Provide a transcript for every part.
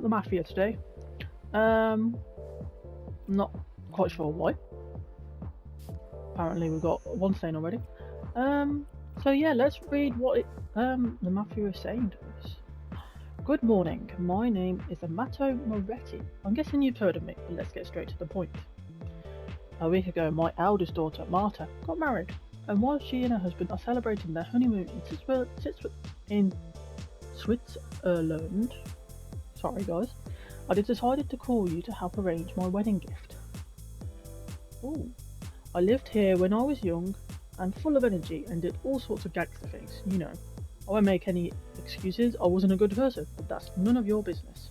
the Mafia today. Not quite sure why. Apparently we've got one stain already. So yeah, let's read what the Mafia is saying to us. Good morning, my name is Amato Moretti. I'm guessing you've heard of me, but let's get straight to the point. A week ago, my eldest daughter, Marta, got married, and while she and her husband are celebrating their honeymoon in Switzerland, sorry guys, I decided to call you to help arrange my wedding gift. Ooh. I lived here when I was young and full of energy and did all sorts of gangster things, you know. I won't make any excuses, I wasn't a good person, but that's none of your business.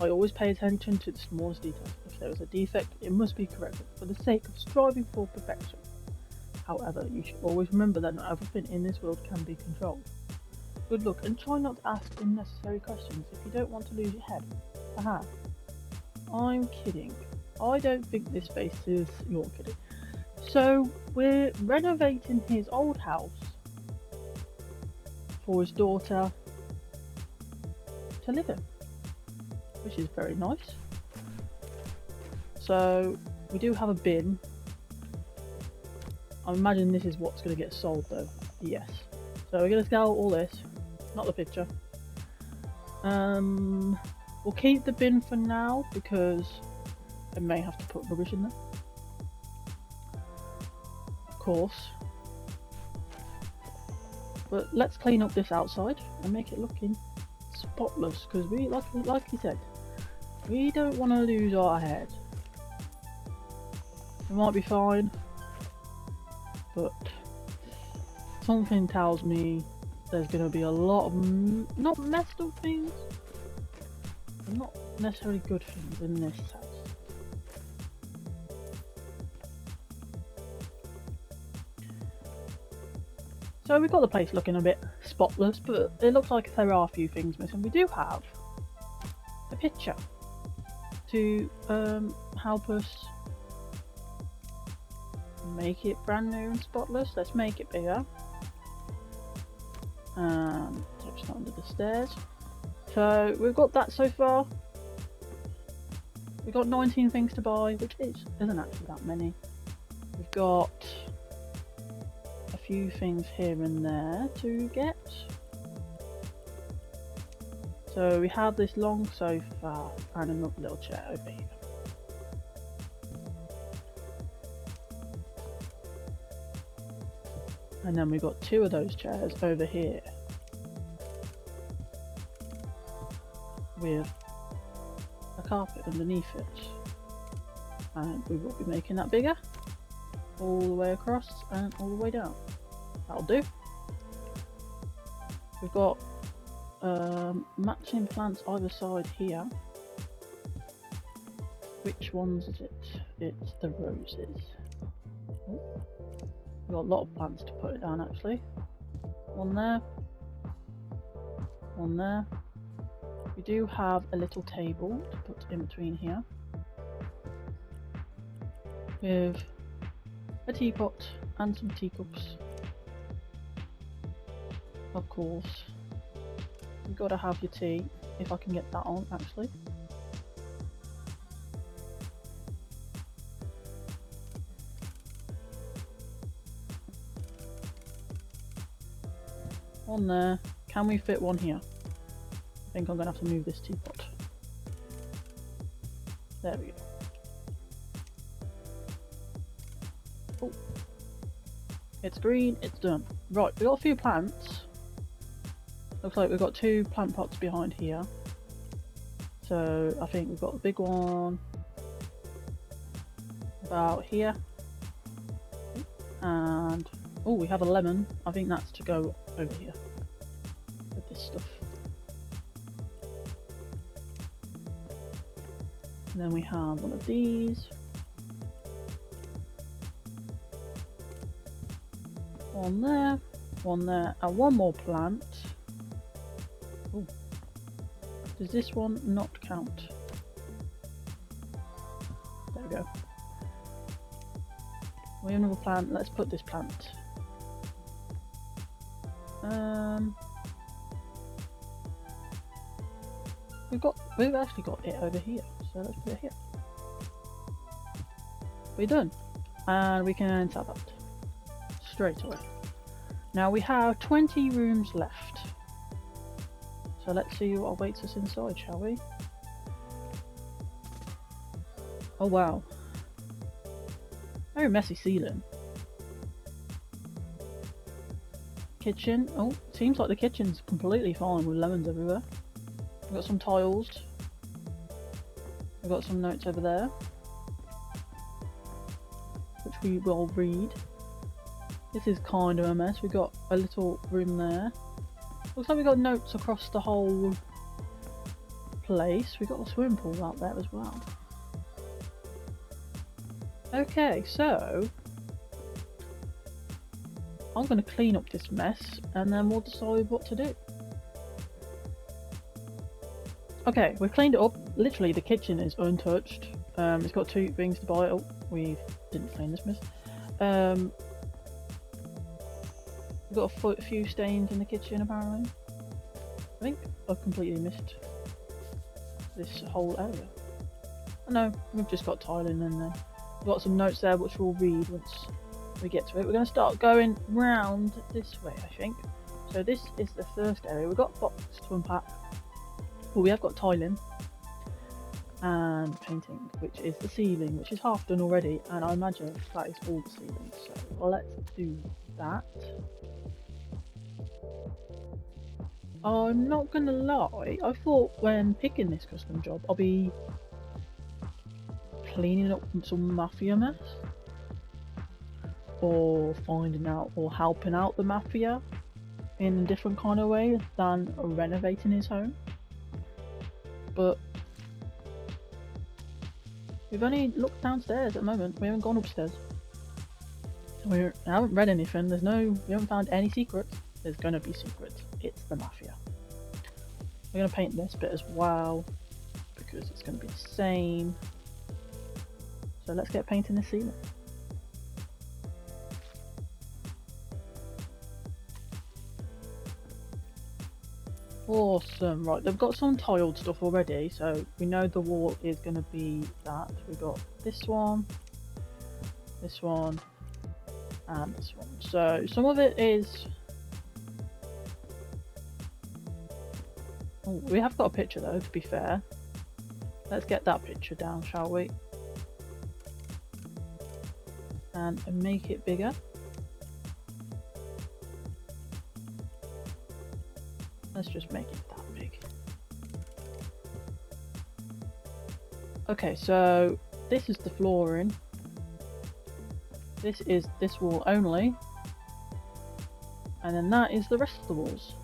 I always pay attention to the smallest details. If there is a defect, it must be corrected for the sake of striving for perfection. However, you should always remember that not everything in this world can be controlled. Good luck, and try not to ask unnecessary questions if you don't want to lose your head. Aha. I'm kidding. I don't think this face is... You're kidding. So, we're renovating his old house for his daughter to live in, which is very nice. So, we do have a bin. I imagine this is what's going to get sold though. Yes. So we're going to sell all this, not the picture. We'll keep the bin for now because I may have to put rubbish in there. Of course. But let's clean up this outside and make it looking spotless because we, like you said, we don't want to lose our head. It might be fine, but something tells me there's going to be a lot of not messed up things, but not necessarily good things in this house. So we've got the place looking a bit spotless, but it looks like there are a few things missing. We do have a picture to help us make it brand new and spotless. Let's make it bigger. And it's not under the stairs. So we've got that so far. We've got 19 things to buy, which isn't actually that many. We've got a few things here and there to get. So we have this long sofa and another little chair over here. And then we've got two of those chairs over here with a carpet underneath it. And we will be making that bigger all the way across and all the way down. That'll do. We've got matching plants either side here. Which ones is it? It's the roses. Ooh. We've got a lot of plants to put it down actually. One there. One there. We do have a little table to put in between here. With a teapot and some teacups. Of course. You've got to have your tea, if I can get that on actually. One there. Can we fit one here? I think I'm going to have to move this teapot. There we go. Oh. It's green, it's done. Right, we've got a few plants. Looks like we've got two plant pots behind here. So I think we've got the big one about here. And oh, we have a lemon. I think that's to go over here with this stuff. And then we have one of these. One there, and one more plant. Ooh. Does this one not count? There we go. We have another plant. Let's put this plant. We've actually got it over here, so let's put it here. We're done, and we can sell that straight away. Now we have 20 rooms left, so let's see what awaits us inside, shall we? Oh wow, very messy ceiling. Kitchen. Oh, seems like the kitchen's completely fine with lemons everywhere. We've got some tiles. We've got some notes over there, which we will read. This is kind of a mess. We've got a little room there. Looks like we've got notes across the whole place. We've got a swimming pool out there as well. Okay, so I'm going to clean up this mess and then we'll decide what to do. Okay, we've cleaned it up. Literally, the kitchen is untouched. It's got 2 things to buy. Oh, we didn't clean this mess. We've got a few stains in the kitchen apparently. I think I've completely missed this whole area. Oh, no, we've just got tiling in there. We've got some notes there which we'll read once we get to it. We're going to start going round this way, I think. So this is the first area. We've got boxes to unpack. Well, we have got tiling and painting, which is the ceiling, which is half done already, and I imagine that is all the ceiling. So let's do that. I'm not gonna lie, I thought when picking this custom job I'll be cleaning up some mafia mess, or finding out or helping out the mafia in a different kind of way than renovating his home. But we've only looked downstairs at the moment. We haven't gone upstairs. We haven't read anything. We haven't found any secrets. There's gonna be secrets. It's the mafia. We're gonna paint this bit as well because it's gonna be the same. So let's get painting the ceiling. Awesome. Right, they've got some tiled stuff already, so we know the wall is going to be that. We've got this one, and this one. So some of it is... Oh, we have got a picture though, to be fair. Let's get that picture down, shall we? And make it bigger. Let's just make it that big. Okay, so this is the flooring. This is this wall only. And then that is the rest of the walls.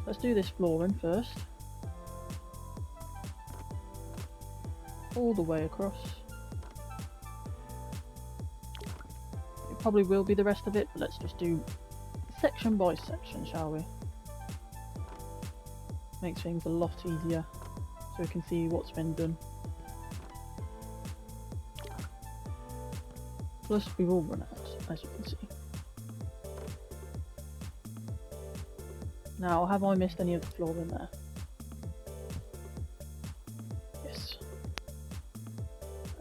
Let's do this flooring first. All the way across. It probably will be the rest of it, but let's just do section by section, shall we? Makes things a lot easier so we can see what's been done. Plus we will run out, as you can see. Now, have I missed any of the floor in there? Yes.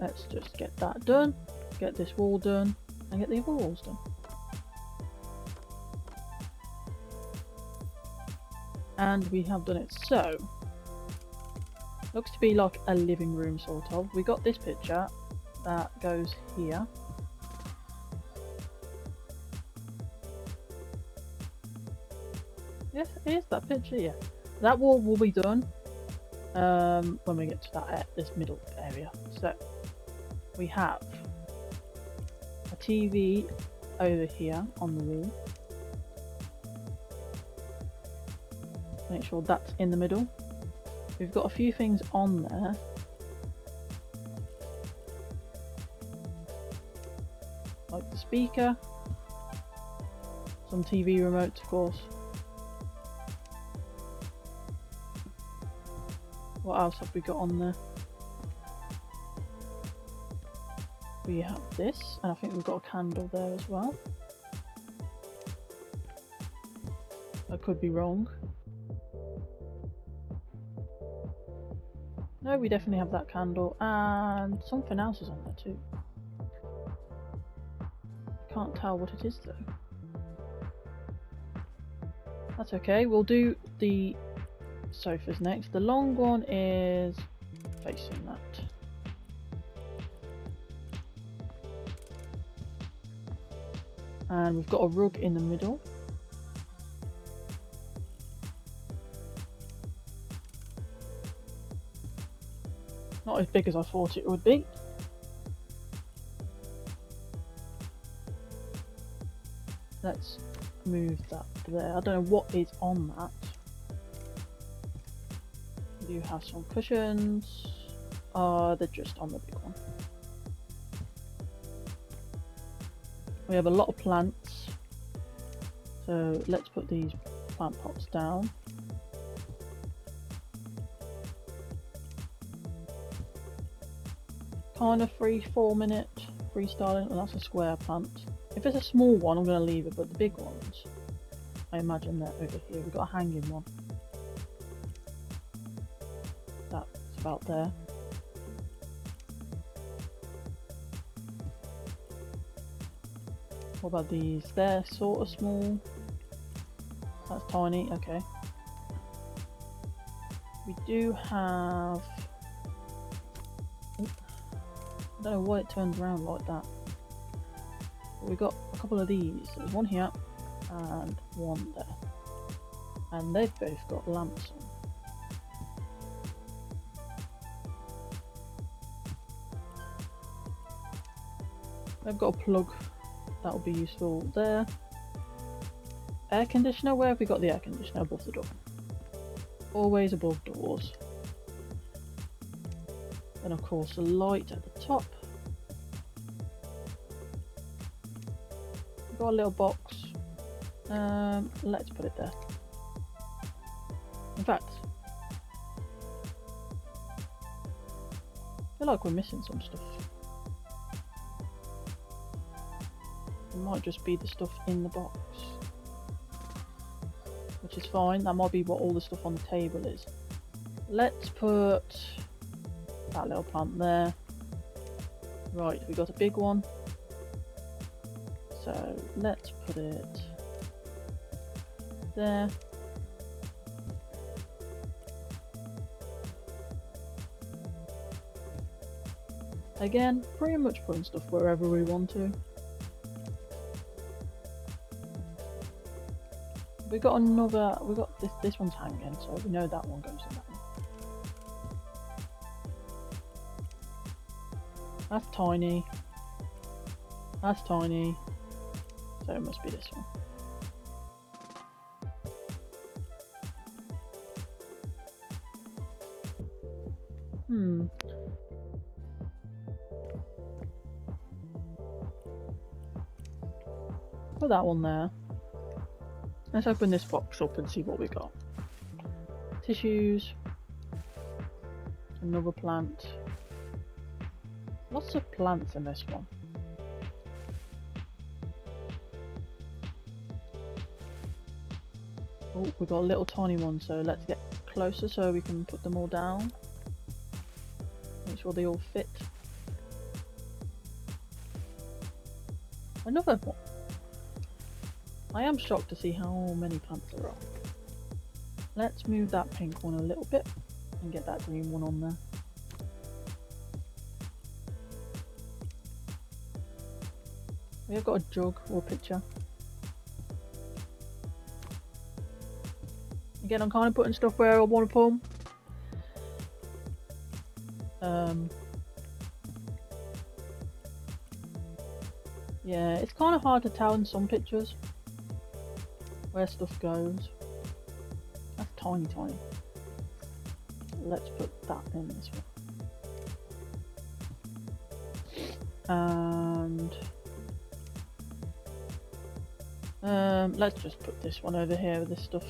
Let's just get that done, get this wall done, and get the other walls done. And we have done it. So looks to be like a living room sort of. We got this picture that goes here. Yes, it is that picture. Yeah, that wall will be done when we get to that this middle area. So we have a TV over here on the wall. Make sure that's in the middle. We've got a few things on there. Like the speaker. Some TV remotes, of course. What else have we got on there? We have this, and I think we've got a candle there as well. I could be wrong. No, we definitely have that candle, and something else is on there too. Can't tell what it is though. That's okay, we'll do the sofas next. The long one is facing that. And we've got a rug in the middle. Not as big as I thought it would be. Let's move that there. I don't know what is on that. We do have some cushions. They're just on the big one. We have a lot of plants. So let's put these plant pots down. Kind of 3-4 minute freestyling, and that's a square plant. If it's a small one, I'm going to leave it, but the big ones, I imagine they're over here. We've got a hanging one. That's about there. What about these? They're sort of small. That's tiny, okay. We do have... I don't know why it turns around like that. But we've got a couple of these. There's one here and one there. And they've both got lamps on. They've got a plug. That will be useful there. Air conditioner, where have we got the air conditioner? Above the door. Always above doors. And of course the light at the top. We've got a little box. Let's put it there. In fact, I feel like we're missing some stuff. It might just be the stuff in the box, which is fine. That might be what all the stuff on the table is. Let's put that little plant there. Right, we got a big one, so let's put it there. Again, pretty much putting stuff wherever we want to. We got another. We got this. This one's hanging, so we know that one goes in that one. That's tiny. That's tiny. So it must be this one. Put that one there. Let's open this box up and see what we got. Tissues. Another plant. Lots of plants in this one. Oh, we've got a little tiny one, so let's get closer so we can put them all down. Make sure they all fit. Another one. I am shocked to see how many plants there are. Let's move that pink one a little bit and get that green one on there. We have got a jug or a pitcher. Again, I'm kind of putting stuff where I want to put them. Yeah, it's kind of hard to tell in some pictures where stuff goes. That's tiny, tiny. Let's put that in this one. And let's just put this one over here with this stuff.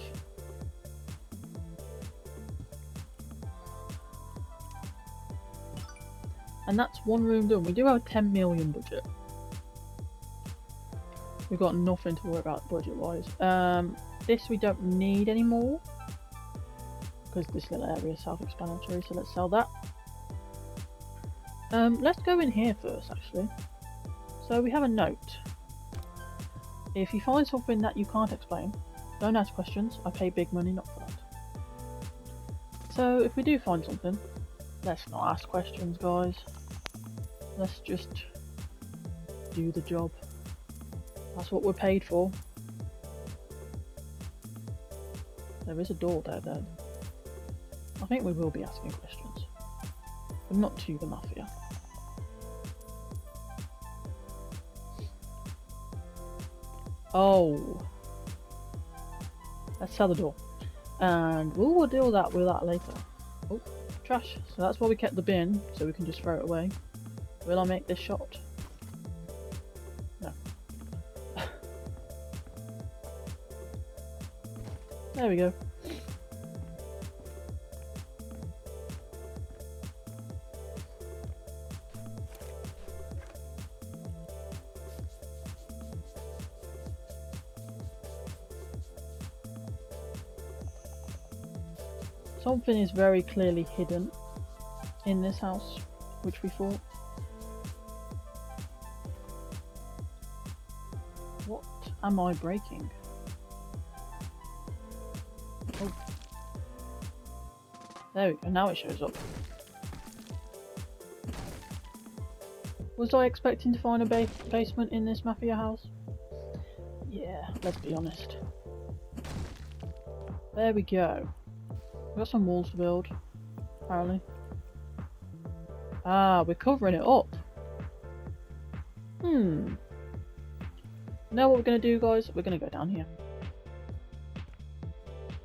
And that's one room done. We do have a 10 million budget. We've got nothing to worry about budget wise. This we don't need anymore because this little area is self-explanatory, so let's sell that. Let's go in here first, actually. So we have a note. If you find something that you can't explain, don't ask questions. I pay big money not for that. So if we do find something, let's not ask questions, guys. Let's just do the job. That's what we're paid for. There is a door there then. I think we will be asking questions, but not to the Mafia. Oh, let's sell the door, and we'll deal with that later. Oh, trash. So that's why we kept the bin, so we can just throw it away. Will I make this shot? No. There we go. Something is very clearly hidden in this house, which we thought. What am I breaking? Oh. There we go, now it shows up. Was I expecting to find a basement in this Mafia house? Yeah, let's be honest. There we go. We've got some walls to build, apparently. Ah, we're covering it up. Now what we're going to do, guys, we're going to go down here.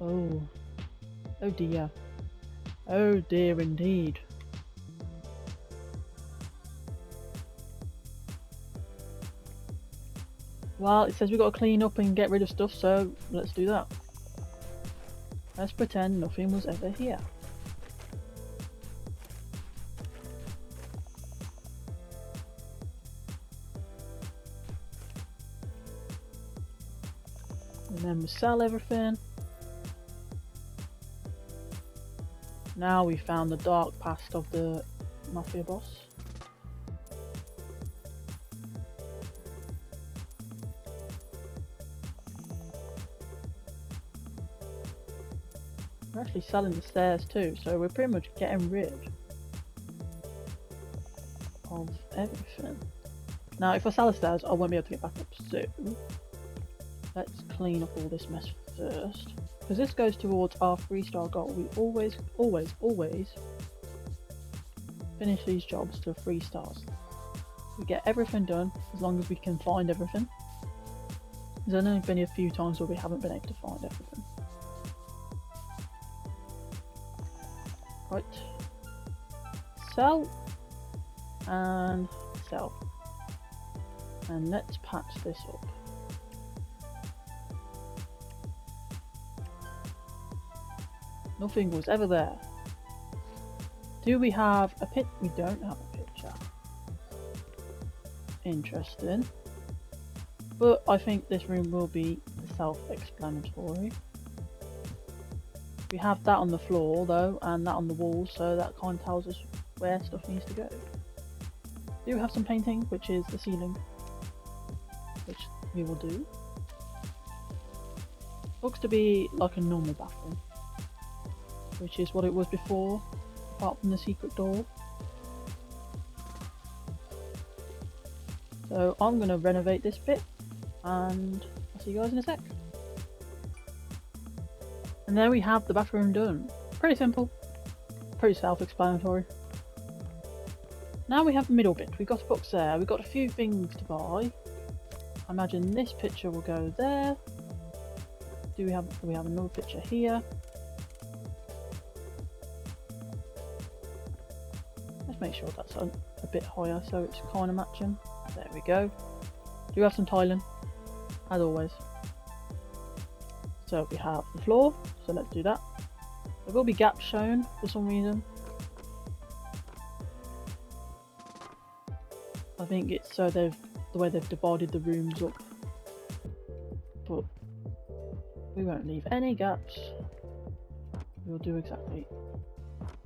Oh. Oh dear. Oh dear indeed. Well, it says we've got to clean up and get rid of stuff, so let's do that. Let's pretend nothing was ever here. And then we sell everything. Now we found the dark past of the Mafia boss. We're actually selling the stairs too, so we're pretty much getting rid of everything. Now if I sell the stairs, I won't be able to get back up, so let's clean up all this mess first. Because this goes towards our 3-star goal. We always finish these jobs to 3 stars. We get everything done as long as we can find everything. There's only been a few times where we haven't been able to find everything. Right. Sell. And sell. And let's patch this up. Nothing was ever there. Do we have a pit? We don't have a picture. Interesting. But I think this room will be self-explanatory. We have that on the floor though, and that on the wall, so that kind of tells us where stuff needs to go. We do have some painting, which is the ceiling, which we will do. Looks to be like a normal bathroom, which is what it was before, apart from the secret door. So I'm going to renovate this bit, and I'll see you guys in a sec. And there we have the bathroom done. Pretty simple, pretty self-explanatory. Now we have the middle bit. We've got books there, we've got a few things to buy. I imagine this picture will go there. Do we have another picture here? Let's make sure that's a bit higher so it's kind of matching. There we go. Do we have some tiling? As always. So we have the floor, so let's do that. There will be gaps shown for some reason. I think it's so the way they've divided the rooms up. But we won't leave any gaps. we'll do exactly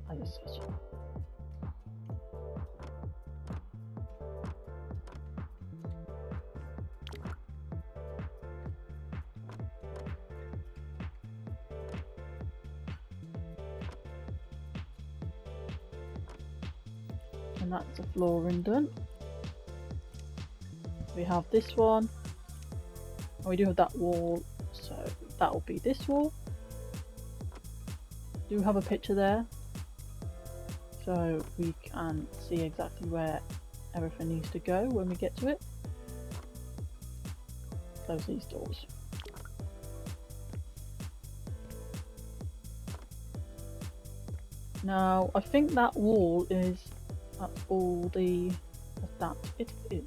as it says. And that's the flooring done. We have this one, and we do have that wall, so that will be this wall. Do have a picture there, so we can see exactly where everything needs to go when we get to it. Close these doors. Now, I think that wall is all that it is.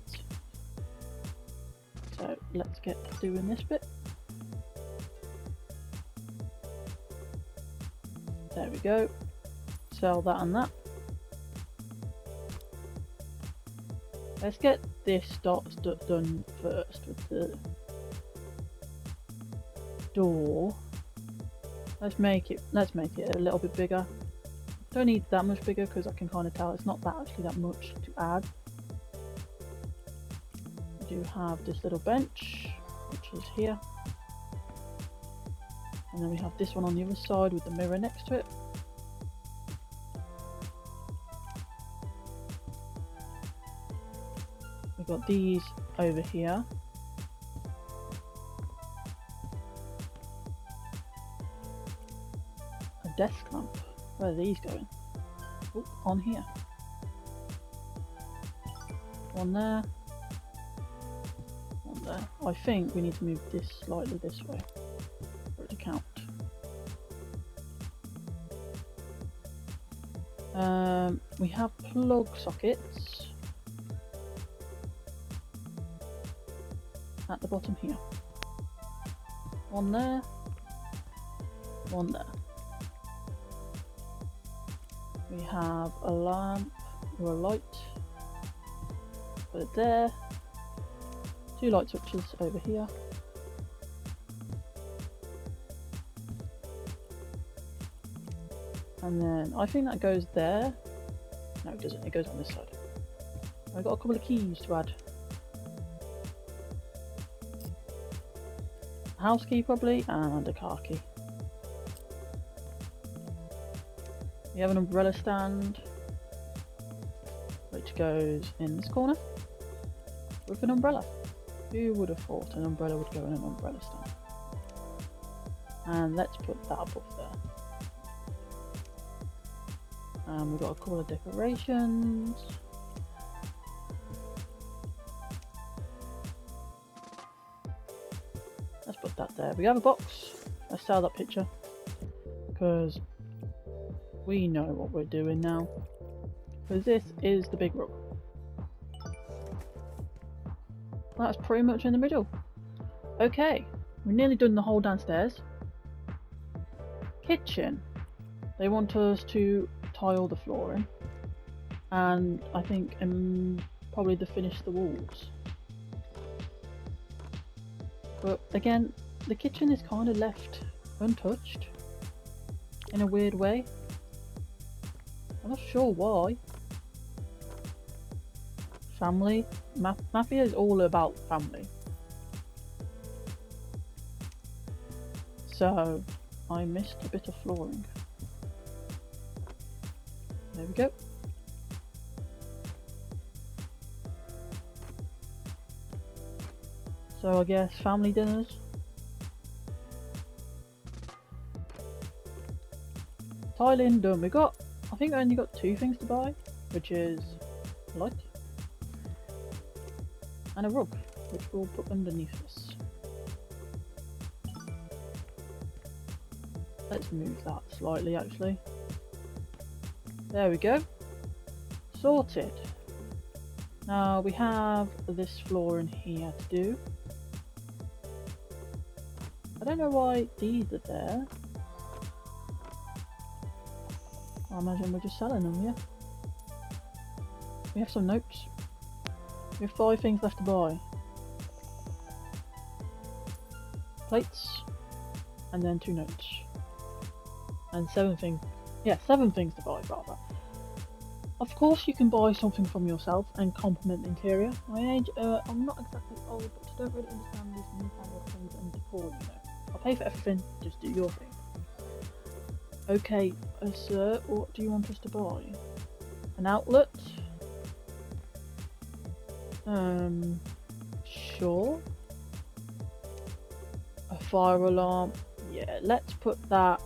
So let's get doing this bit. There we go. Sell that and that. Let's get this done first with the door. Let's make it a little bit bigger. Don't need that much bigger because I can kind of tell it's not actually that much to add. We do have this little bench, which is here. And then we have this one on the other side with the mirror next to it. We've got these over here. A desk lamp. Where are these going? Oh, on here. One there. One there. I think we need to move this slightly this way for it to count. We have plug sockets at the bottom here. One there. One there. We have a lamp or a light. Put it there. Two light switches over here. And then I think that goes there. No, it doesn't. It goes on this side. I've got a couple of keys to add. A house key probably, and a car key. We have an umbrella stand, which goes in this corner with an umbrella. Who would have thought an umbrella would go in an umbrella stand? And let's put that above there. And we've got a couple of decorations. Let's put that there. We have a box. Let's sell that picture because we know what we're doing now. Because this is the big rug. That's pretty much in the middle. Okay, we're nearly done the whole downstairs. Kitchen. They want us to tile the flooring, and I think probably to finish the walls. But again, the kitchen is kind of left untouched in a weird way. I'm not sure why. Family. Mafia is all about family. So I missed a bit of flooring. There we go. So I guess family dinners. Tiling done. I think I only got two things to buy, which is a light and a rug, which we'll put underneath this. Let's move that slightly actually. There we go. Sorted. Now we have this floor in here to do. I don't know why these are there. I imagine we're just selling them, yeah. We have some notes. We have 5 things left to buy. Plates, and then 2 notes. And 7 things. Yeah, 7 things to buy, rather. Of course, you can buy something from yourself and complement the interior. My age, I'm not exactly old, but I don't really understand these newfangled things and decor, you know. I'll pay for everything, just do your thing. Okay, sir, what do you want us to buy? An outlet? Sure. A fire alarm? Yeah, let's put that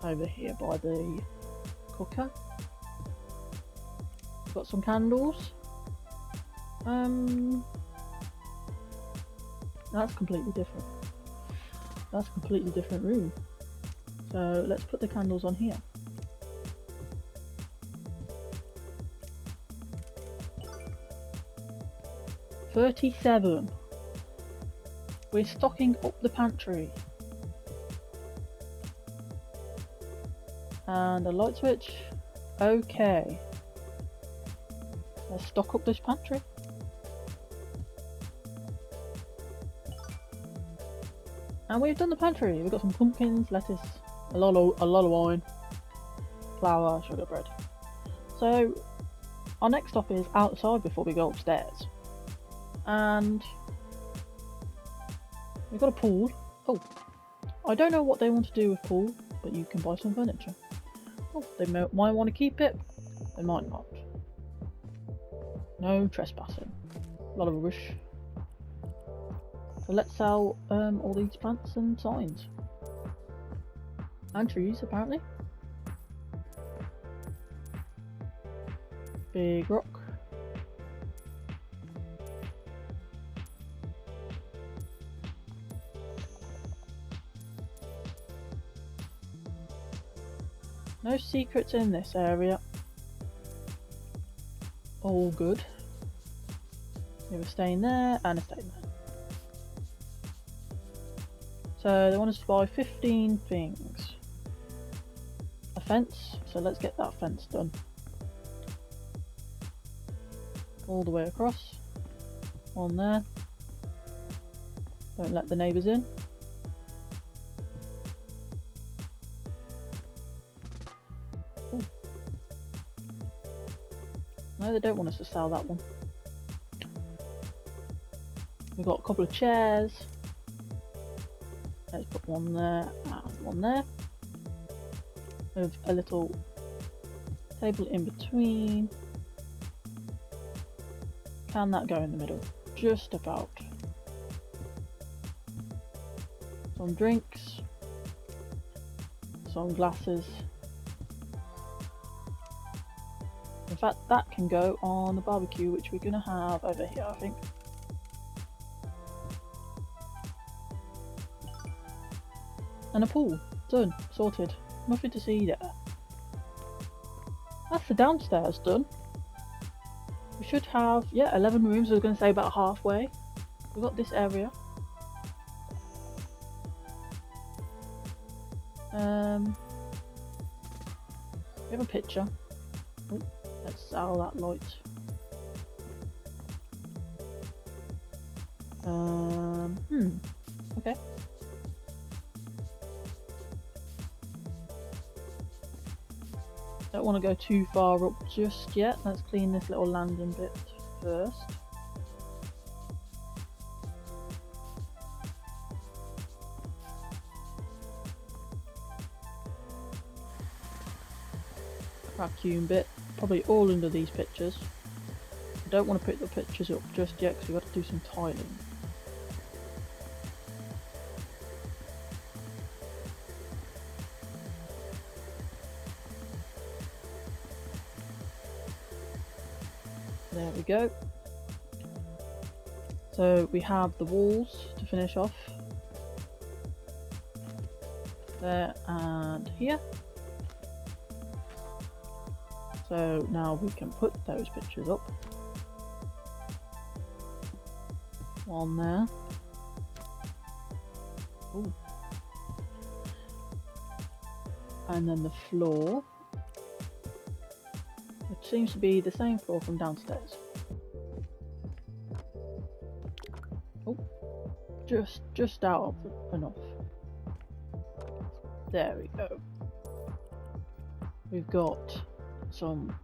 over here by the cooker. Got some candles. That's completely different. That's a completely different room. So let's put the candles on here. $37. We're stocking up the pantry. And a light switch. Okay. Let's stock up this pantry. And we've done the pantry. We've got some pumpkins, lettuce, a lot of wine, flour, sugar, bread. So our next stop is outside before we go upstairs. And we've got a pool. Oh, I don't know what they want to do with pool, but you can buy some furniture. Oh, they might want to keep it. They might not. No trespassing. A lot of rubbish. So let's sell all these plants and signs. And trees, apparently. Big rock. No secrets in this area. All good. We were staying there and a staying there. So they want us to buy 15 things. A fence, so let's get that fence done. All the way across. One there. Don't let the neighbours in. Ooh. No, they don't want us to sell that one. We've got a couple of chairs. Let's put one there and one there. With a little table in between. Can that go in the middle? Just about. Some drinks. Some glasses. In fact, that can go on the barbecue, which we're gonna have over here, I think. And a pool. Done. Sorted. Nothing to see there. That's the downstairs done. We should have, yeah, 11 rooms. I was going to say about halfway. We've got this area. We have a picture. Ooh, let's sell that light. Okay. Don't want to go too far up just yet. Let's clean this little landing bit first. Vacuum bit, probably all under these pictures. I don't want to put the pictures up just yet because we've got to do some tiling. There we go. So we have the walls to finish off. There and here. So now we can put those pictures up. One there. Ooh. And then the floor. Which seems to be the same floor from downstairs. Oh, just out of enough. There we go. We've got some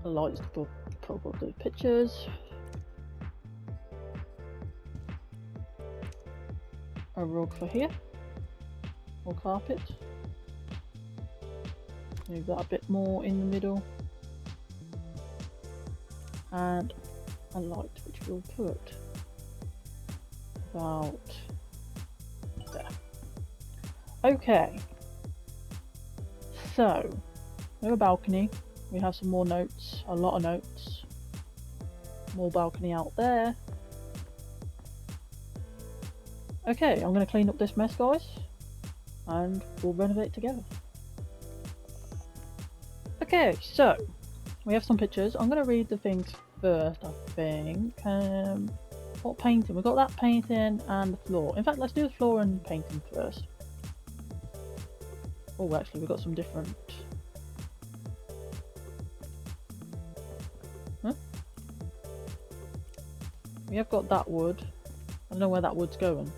lights to put up the pictures. A rug for here, or carpet. Move that a bit more in the middle. And a light which we'll put about there. Okay, so we have a balcony. We have some more notes, a lot of notes. More balcony out there. Okay, I'm going to clean up this mess, guys, and we'll renovate together. Okay, so we have some pictures. I'm going to read the things first, I think. What painting? We've got that painting and the floor. In fact, let's do the floor and painting first. Oh, actually, we've got some different... Huh? We have got that wood. I don't know where that wood's going.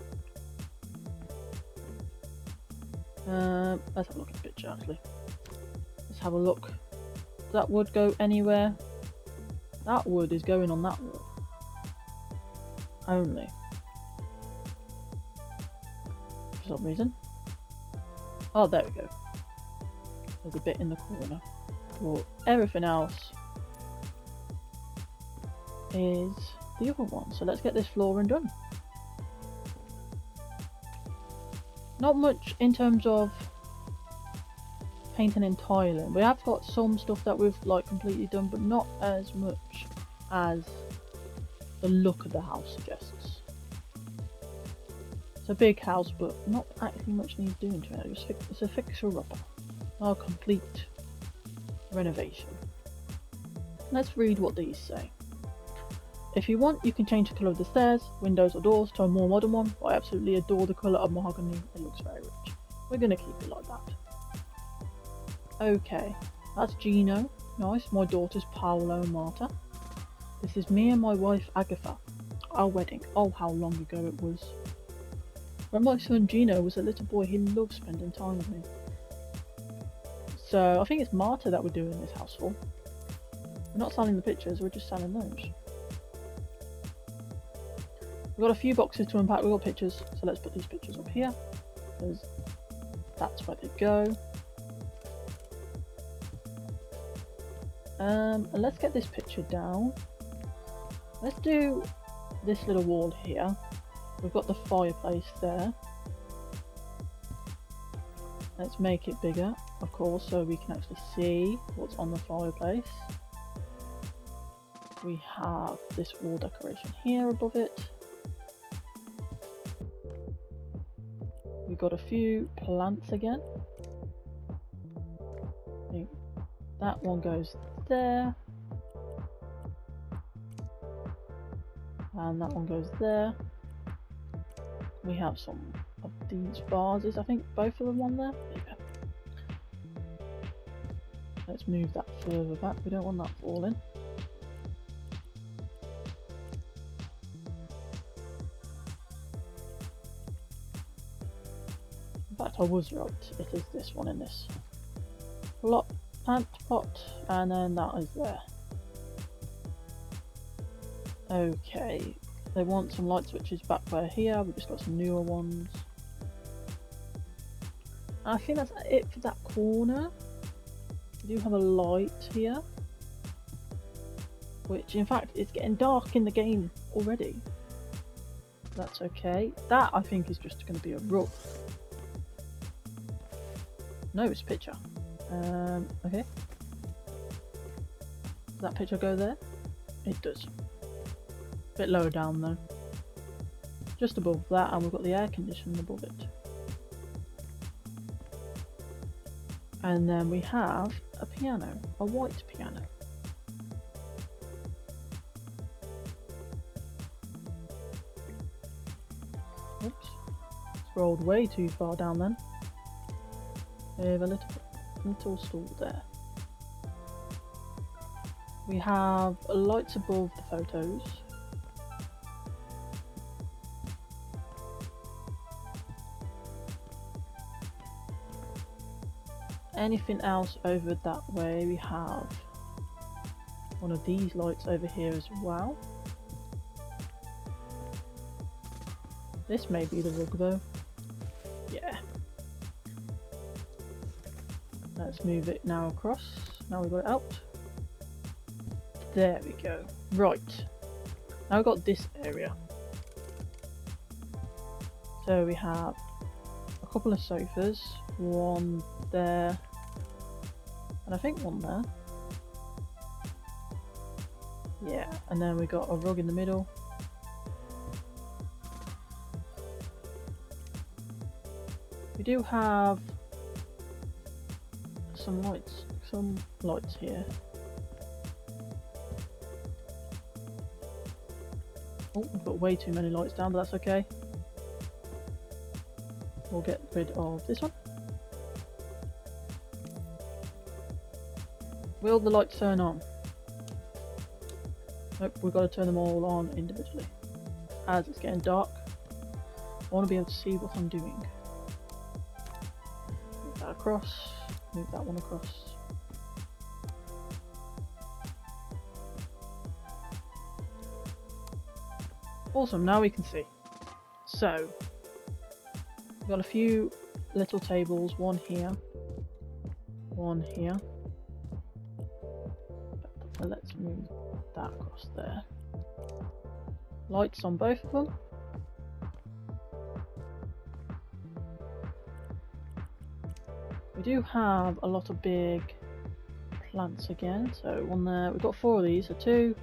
Let's have a look at the picture, actually. Let's have a look. Does that wood go anywhere? That wood is going on that wall. Only. For some reason. Oh, there we go. There's a bit in the corner. But everything else is the other one. So let's get this flooring done. Not much in terms of painting and tiling. We have got some stuff that we've like completely done, but not as much as the look of the house suggests. It's a big house, but not actually much needs doing to it. It's a fixer-upper, not a complete renovation. Let's read what these say. If you want, you can change the colour of the stairs, windows or doors to a more modern one. I absolutely adore the colour of mahogany. It looks very rich. We're going to keep it like that. Okay, that's Gino. Nice. My daughters Paolo and Marta. This is me and my wife Agatha. Our wedding. Oh, how long ago it was. When my son Gino was a little boy, he loved spending time with me. So I think it's Marta that we're doing this house for. We're not selling the pictures, we're just selling those. We've got a few boxes to unpack. We've got pictures, so let's put these pictures up here, because that's where they go. And let's get this picture down. Let's do this little wall here. We've got the fireplace there. Let's make it bigger, of course, so we can actually see what's on the fireplace. We have this wall decoration here above it. We've got a few plants again. I think that one goes there. And that one goes there. We have some of these vases, I think both of them on there. Yeah. Let's move that further back, we don't want that falling. In fact, I was right, it is this one in this plant pot, and then that is there. Okay, they want some light switches back where here, we've just got some newer ones. I think that's it for that corner. We do have a light here, which in fact it's getting dark in the game already. That's okay. That I think is just going to be a rug. No, it's a picture. Okay. Does that picture go there? It does. Bit lower down though. Just above that, and we've got the air conditioning above it. And then we have a piano, a white piano. Oops, scrolled way too far down then. We have a little stool there. We have lights above the photos. anything else over that way? We have one of these lights over here as well. This may be the rug though. Yeah. Let's move it now across. Now we've got it out. There we go. Right. Now we've got this area. So we have a couple of sofas, one there, and I think one there. Yeah, and then we got a rug in the middle. We do have some lights here. Oh, we've got way too many lights down, but that's okay. We'll get rid of this one. Will the lights turn on? Nope, we've got to turn them all on individually. As it's getting dark, I want to be able to see what I'm doing. Move that across, move that one across. Awesome, now we can see. So, we've got a few little tables, one here, one here. Let's move that across there. Lights on both of them. We do have a lot of big plants again, so one there. We've got 4 of these, so 2,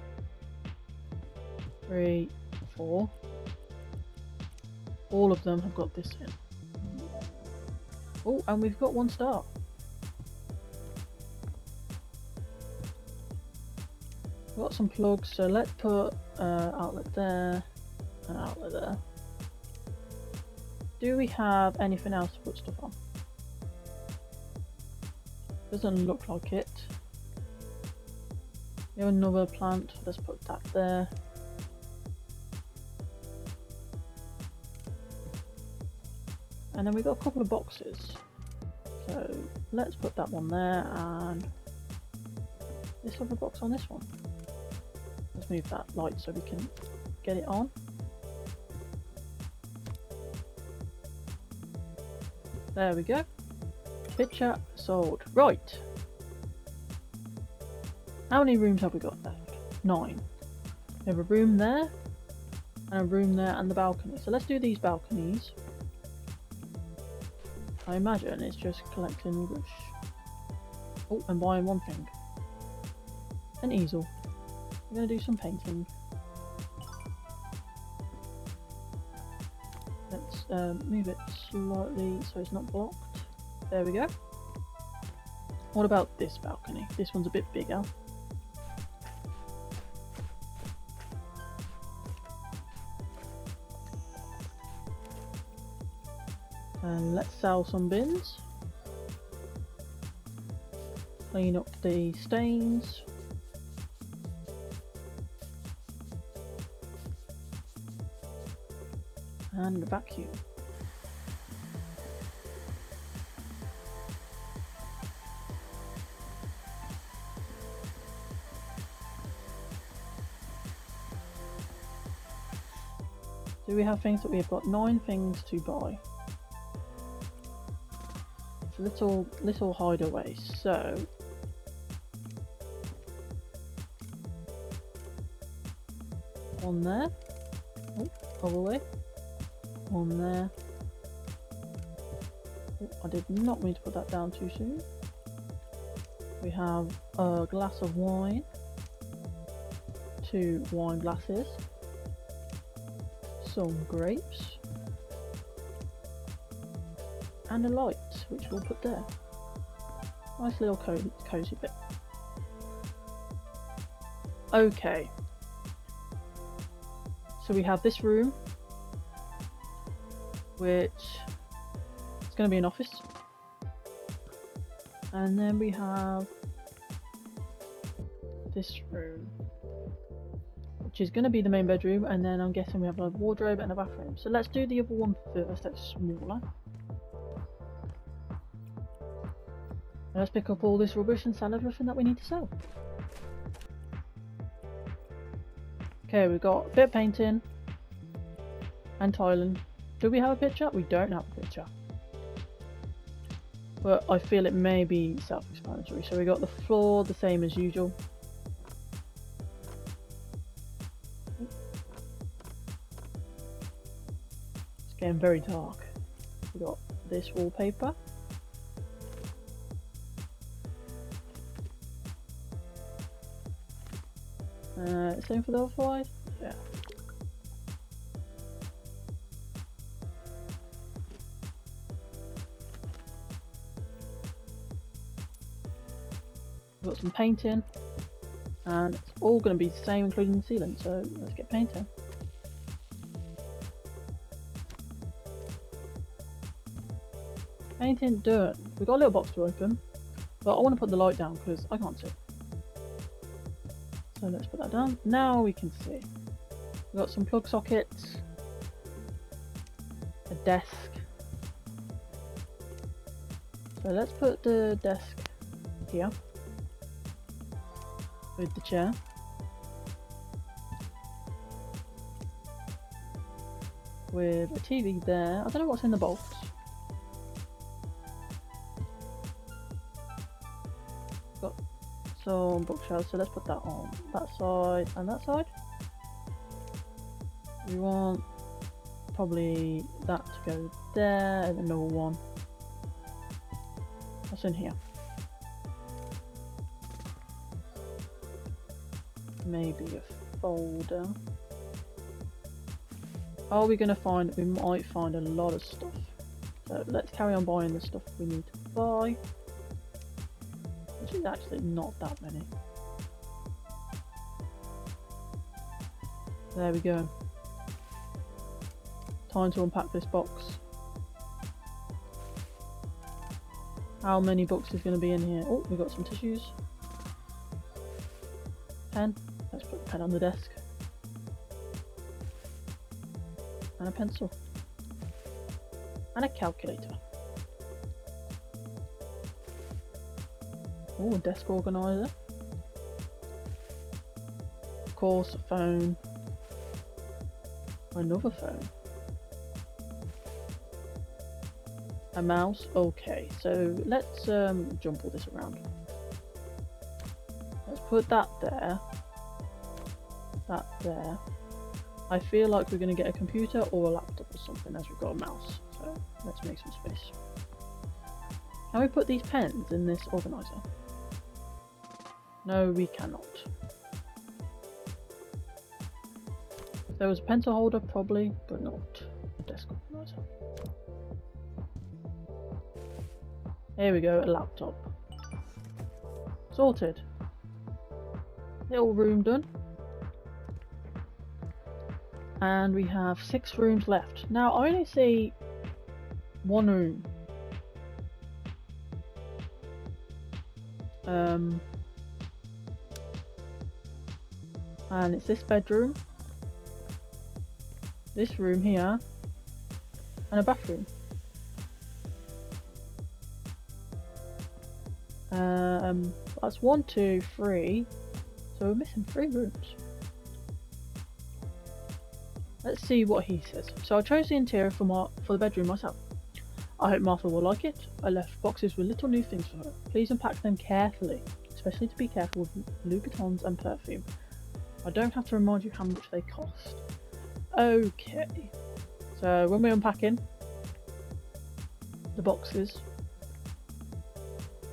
3, 4. All of them have got this in. Oh, and we've got 1 star. We've got some plugs, so let's put outlet there and outlet there. Do we have anything else to put stuff on? Doesn't look like it. We have another plant, let's put that there. And then we've got a couple of boxes. So let's put that one there and this other box on this one. Let's move that light so we can get it on. There we go. Picture sold. Right. How many rooms have we got left? 9. We have a room there and a room there and the balcony. So let's do these balconies. I imagine it's just collecting rubbish. Oh, and buying one thing. An easel. We're going to do some painting. Let's move it slightly so it's not blocked. There we go. What about this balcony? This one's a bit bigger. And let's sell some bins. Clean up the stains. And vacuum. Do we have things that we have got 9 things to buy? It's a little hideaway, so one there. Oh, probably. One there. Oh, I did not mean to put that down too soon. We have a glass of wine. 2 wine glasses. Some grapes. And a light, which we'll put there. Nice little cozy bit. Okay. So we have this room, which is going to be an office. And then we have this room, which is going to be the main bedroom. And then I'm guessing we have a wardrobe and a bathroom. So let's do the other one first, that's smaller. Let's pick up all this rubbish and sell everything that we need to sell. Okay, we've got a bit of painting and tiling. Do we have a picture? We don't have a picture. But I feel it may be self-explanatory. So we got the floor the same as usual. It's getting very dark. We got this wallpaper. Same for the other side? Yeah. We've got some painting, and it's all going to be the same including the ceiling, so let's get painting. Painting done. We've got a little box to open, but I want to put the light down because I can't see. So let's put that down. Now we can see. We've got some plug sockets, a desk. So let's put the desk here with the chair. With a TV there. I don't know what's in the box. Got some bookshelves, so let's put that on that side and that side. We want probably that to go there and another one. What's in here? Maybe a folder. Are we going to find? We might find a lot of stuff. So let's carry on buying the stuff we need to buy. Which is actually not that many. There we go. Time to unpack this box. How many books is going to be in here? Oh, we've got some tissues. Pen. Let's put the pen on the desk. And a pencil. And a calculator. Oh, a desk organizer. Of course, a phone. Another phone. A mouse. Okay, so let's jump all this around. Let's put that there. That there. I feel like we're going to get a computer or a laptop or something as we've got a mouse. So let's make some space. Can we put these pens in this organizer? No, we cannot. There was a pencil holder probably, but not a desk organizer. Here we go, a laptop. Sorted. Little room done. And we have 6 rooms left. Now I only see one room. And it's this bedroom, this room here, and a bathroom. That's 1, 2, 3. So we're missing 3 rooms. Let's see what he says. So I chose the interior for the bedroom myself. I hope Martha will like it. I left boxes with little new things for her. Please unpack them carefully, especially to be careful with Louboutins and perfume. I don't have to remind you how much they cost. Okay. So when we're unpacking the boxes,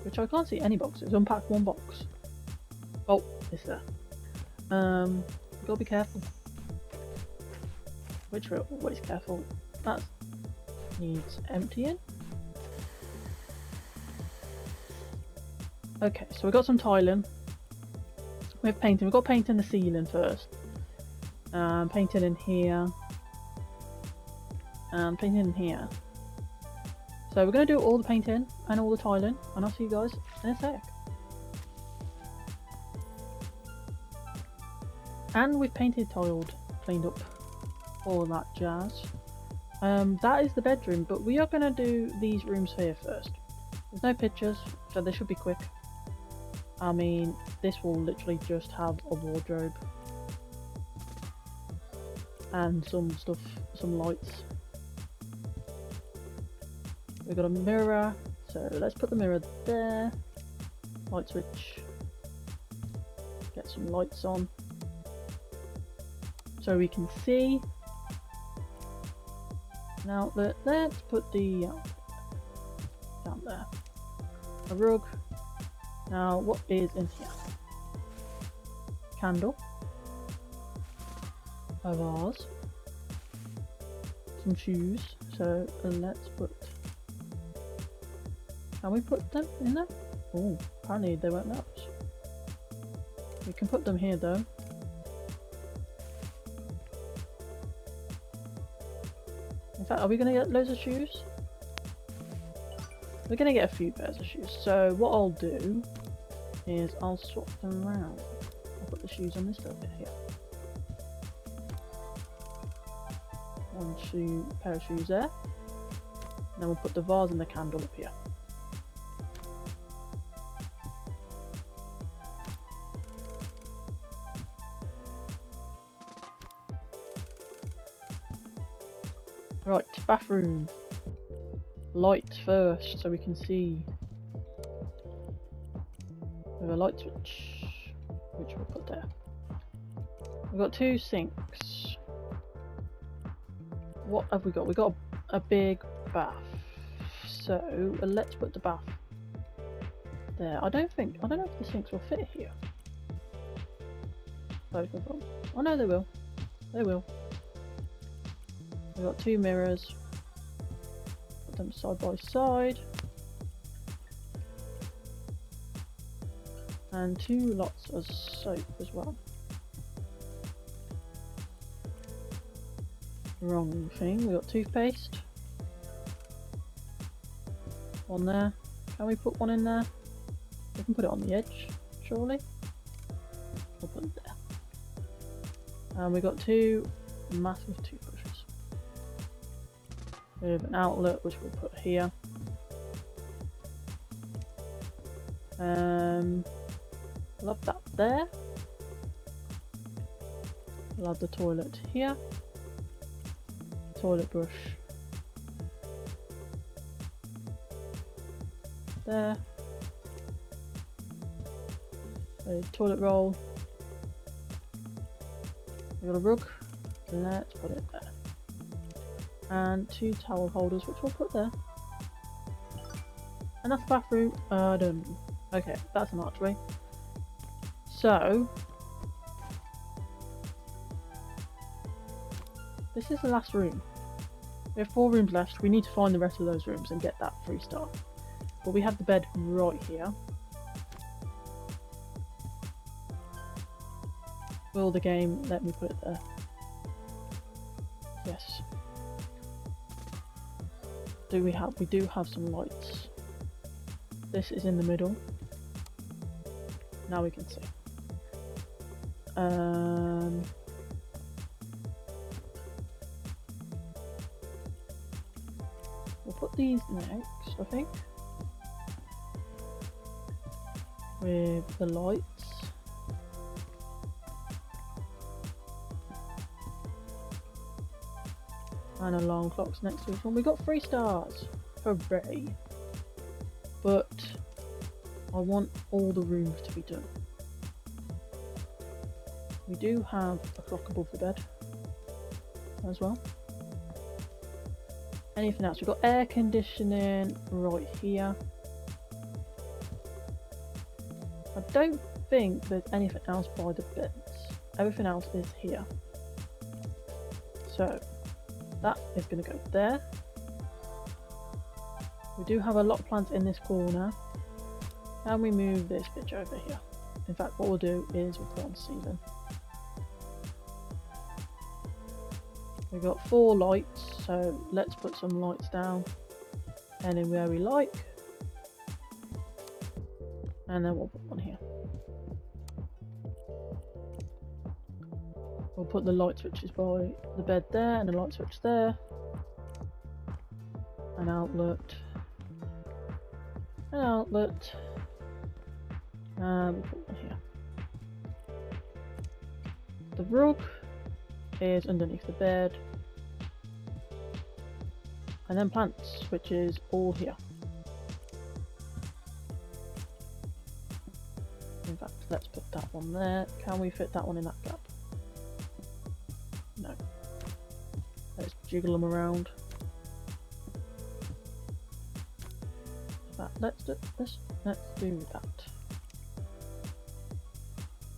which I can't see any boxes, unpack 1 box. Oh, it's there. You gotta be careful. Which we're always careful. That needs emptying. Okay, so we've got some tiling. We have painting. We've got painting the ceiling first. Painting in here. And painting in here. So we're going to do all the painting and all the tiling. And I'll see you guys in a sec. And we've painted, tiled, cleaned up. All that jazz. That is the bedroom, but we are going to do these rooms here first. There's no pictures, so they should be quick. I mean, this will literally just have a wardrobe and some stuff, some lights. We've got a mirror, so let's put the mirror there. Light switch. Get some lights on so we can see. Now let's put the down there. A rug. Now what is in here? Candle. A vase. Some shoes. So let's put. Can we put them in there? Oh, apparently they won't let us. We can put them here though. In fact, are we going to get loads of shoes? We're going to get a few pairs of shoes. So what I'll do is I'll swap them around. I'll put the shoes on this little bit here. One pair of shoes there. And then we'll put the vase and the candle up here. Right, bathroom. Lights first, so we can see. We have a light switch, which we'll put there. We've got 2 sinks. What have we got? We've got a big bath. So let's put the bath there. I don't know if the sinks will fit here. Both of them. Oh no, they will. They will. We've got 2 mirrors. Put them side by side. And 2 lots of soap as well. Wrong thing. We've got toothpaste. One there. Can we put one in there? We can put it on the edge, surely. We'll put it there. And we've got 2 massive toothbrushes. With an outlet which we'll put here. Love that there. Love the toilet here. Toilet brush there. A toilet roll. We've got a rug. Let's put it there. And 2 towel holders, which we'll put there. And that's the bathroom. Done. Okay, that's an archway. So this is the last room. We have 4 rooms left. We need to find the rest of those rooms and get that 3-star. But we have the bed right here. Will the game let me put it there? Yes. We do have some lights. This is in the middle. Now we can see. We'll put these next, I think. With the lights. And alarm clocks next to each one. We got 3 stars. Hooray. But I want all the rooms to be done. We do have a clock above the bed as well. Anything else? We've got air conditioning right here. I don't think there's anything else by the beds. Everything else is here. So that is going to go there. We do have a lot of plants in this corner. Can we move this bitch over here? In fact, what we'll do is we'll put on ceiling. We've got 4 lights, so let's put some lights down anywhere we like. And then we'll put one here. We'll put the light switches by the bed there and the light switch there. An outlet. An outlet. We put one here. The rug is underneath the bed. And then plants, which is all here. In fact, let's put that one there. Can we fit that one in that gap? No. Let's jiggle them around. Let's do that.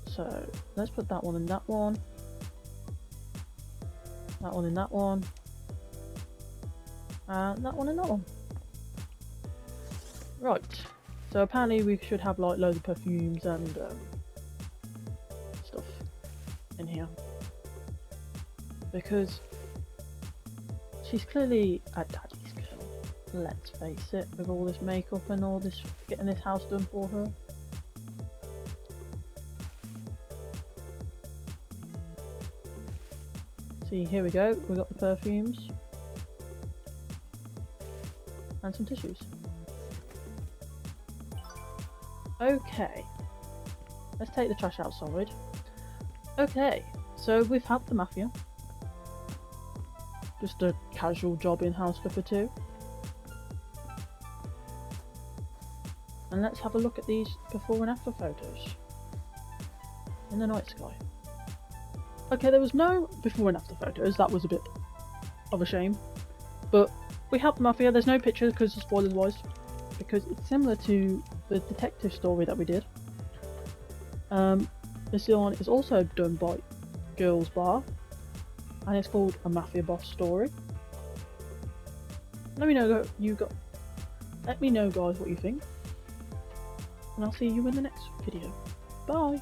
So let's put that one in that one. That one in that one. And that one in that one. Right. So apparently we should have like loads of perfumes and stuff in here. Because she's clearly a daddy's girl. Let's face it, with all this makeup and all this, getting this house done for her. See, here we go, we got the perfumes. And some tissues. Okay. Let's take the trash outside. Okay, so we've had the Mafia. Just a casual job in House Flipper 2. And let's have a look at these before and after photos. In the night sky. Okay, there was no before and after photos, that was a bit of a shame. But we have the Mafia, there's no picture because of spoilers wise. Because it's similar to the detective story that we did. This one is also done by Girls Bar. And it's called A Mafia Boss Story. Let me know guys what you think. And I'll see you in the next video. Bye!